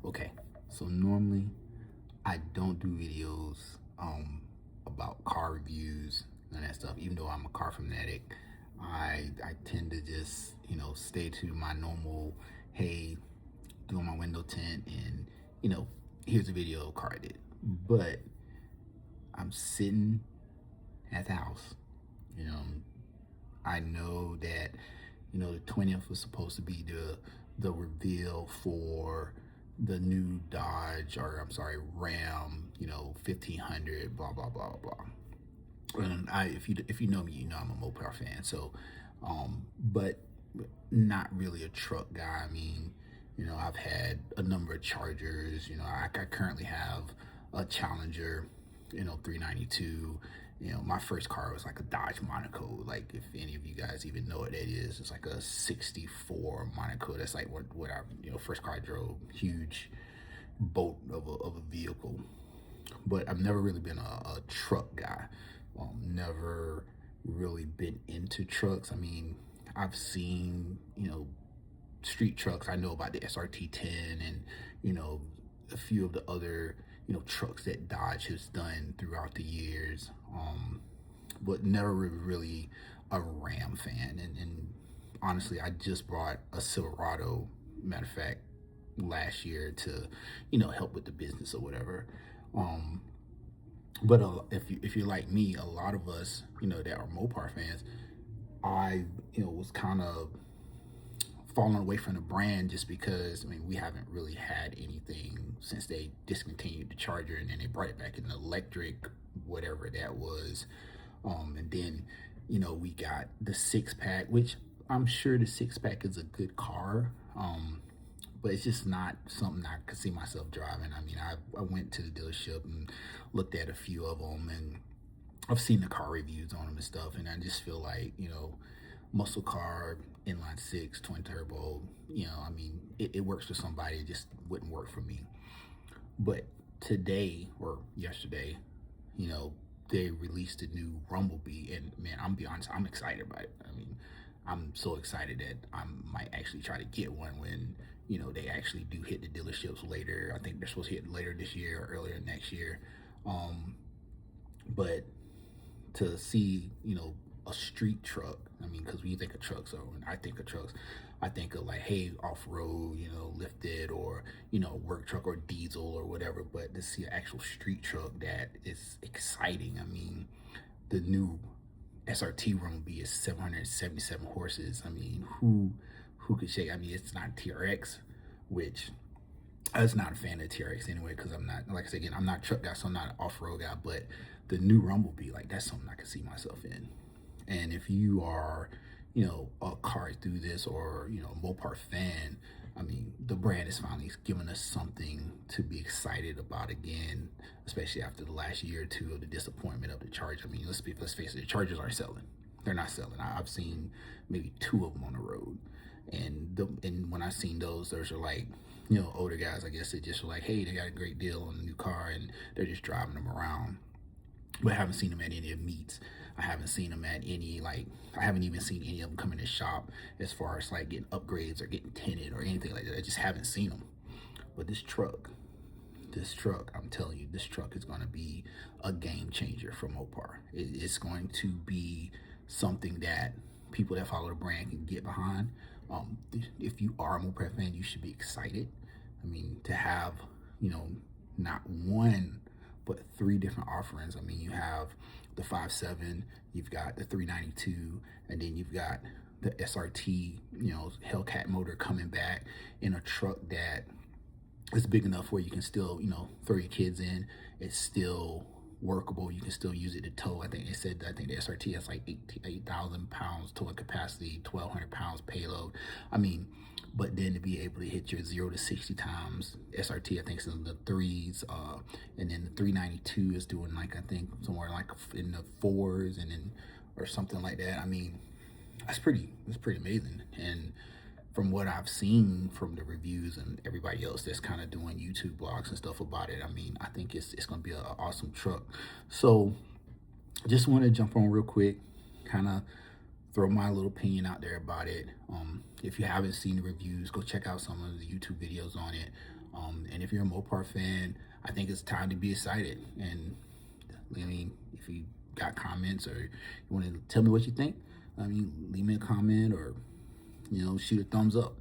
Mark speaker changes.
Speaker 1: Okay, so normally I don't do videos about car reviews and that stuff. Even though I'm a car fanatic, I tend to just stay to my normal. Hey, doing my window tint and you know here's a video of car I did. But I'm sitting at the house. You know, I know that the 20th was supposed to be the reveal for the new Dodge, or I'm sorry, Ram, 1500, blah blah blah blah. And if you know me, I'm a Mopar fan. So, but not really a truck guy. I mean, I've had a number of Chargers. I currently have a Challenger, 392. My first car was like a Dodge Monaco. Like, if any of you guys even know what that is, it's like a '64 Monaco. That's like what I, first car I drove. Huge boat of a vehicle. But I've never really been a truck guy. Never really been into trucks. I mean, I've seen, street trucks. I know about the SRT 10 and, you know, a few of the other, trucks that Dodge has done throughout the years. But never really a Ram fan. And honestly, I just bought a Silverado, matter of fact, last year to, help with the business or whatever. Um, but if you're like me, a lot of us, that are Mopar fans, I was kind of falling away from the brand just because I mean we haven't really had anything since they discontinued the Charger and then they brought it back in electric, whatever that was. And then we got the six pack, which I'm sure the six pack is a good car. But it's just not something I could see myself driving. I mean, I went to the dealership and looked at a few of them, and I've seen the car reviews on them and stuff, and I just feel like, muscle car, inline six, twin turbo, I mean, it works for somebody, it just wouldn't work for me. But today or yesterday, you know, they released a new Rumblebee, and man, I'm be honest, I'm excited about it. I mean, I'm so excited that I might actually try to get one when they actually do hit the dealerships later. I think they're supposed to hit later this year or earlier next year. Um, but to see a street truck, I mean, because when you think of trucks, or when I think of trucks, I think of like, hey, off road, lifted, or work truck or diesel or whatever. But to see an actual street truck that is exciting. I mean, the new SRT Rumblebee is 777 horses. I mean, who could say? I mean, it's not TRX, which I was not a fan of TRX anyway, because I'm not, like I said again, I'm not a truck guy, so I'm not an off-road guy. But the new Rumblebee, like, that's something I could see myself in. And if you are, a car through this, or a Mopar fan, I mean, the brand is finally giving us something to be excited about again, especially after the last year or two of the disappointment of the Charger. I mean, let's face it, the Chargers aren't selling. They're not selling. I've seen maybe two of them on the road, and when I seen those are like, older guys. I guess they just were like, hey, they got a great deal on the new car, and they're just driving them around. But I haven't seen them at any of the meets. I haven't seen them at any, like, I haven't even seen any of them come in the shop as far as like getting upgrades or getting tinted or anything like that. I just haven't seen them. But this truck, I'm telling you, this truck is going to be a game changer for Mopar. It's going to be something that people that follow the brand can get behind. If you are a Mopar fan, you should be excited. I mean, to have, you know, not one, but three different offerings. I mean, you have the 5.7, you've got the 392, and then you've got the SRT, Hellcat motor coming back in a truck that it's big enough where you can still, throw your kids in. It's still workable. You can still use it to tow. I think the SRT has like 8,000 pounds towing capacity, 1,200 pounds payload. I mean, but then to be able to hit your 0 to 60 times, SRT I think is in the threes, and then the 392 is doing like, I think somewhere like in the fours, and then or something like that. I mean, that's pretty amazing. And from what I've seen from the reviews and everybody else that's kind of doing YouTube blogs and stuff about it, I mean, I think it's gonna be an awesome truck. So just want to jump on real quick, kind of throw my little opinion out there about it. If you haven't seen the reviews, go check out some of the YouTube videos on it. And if you're a Mopar fan, I think it's time to be excited. And I mean, if you got comments or you want to tell me what you think, I mean, leave me a comment or, shoot a thumbs up.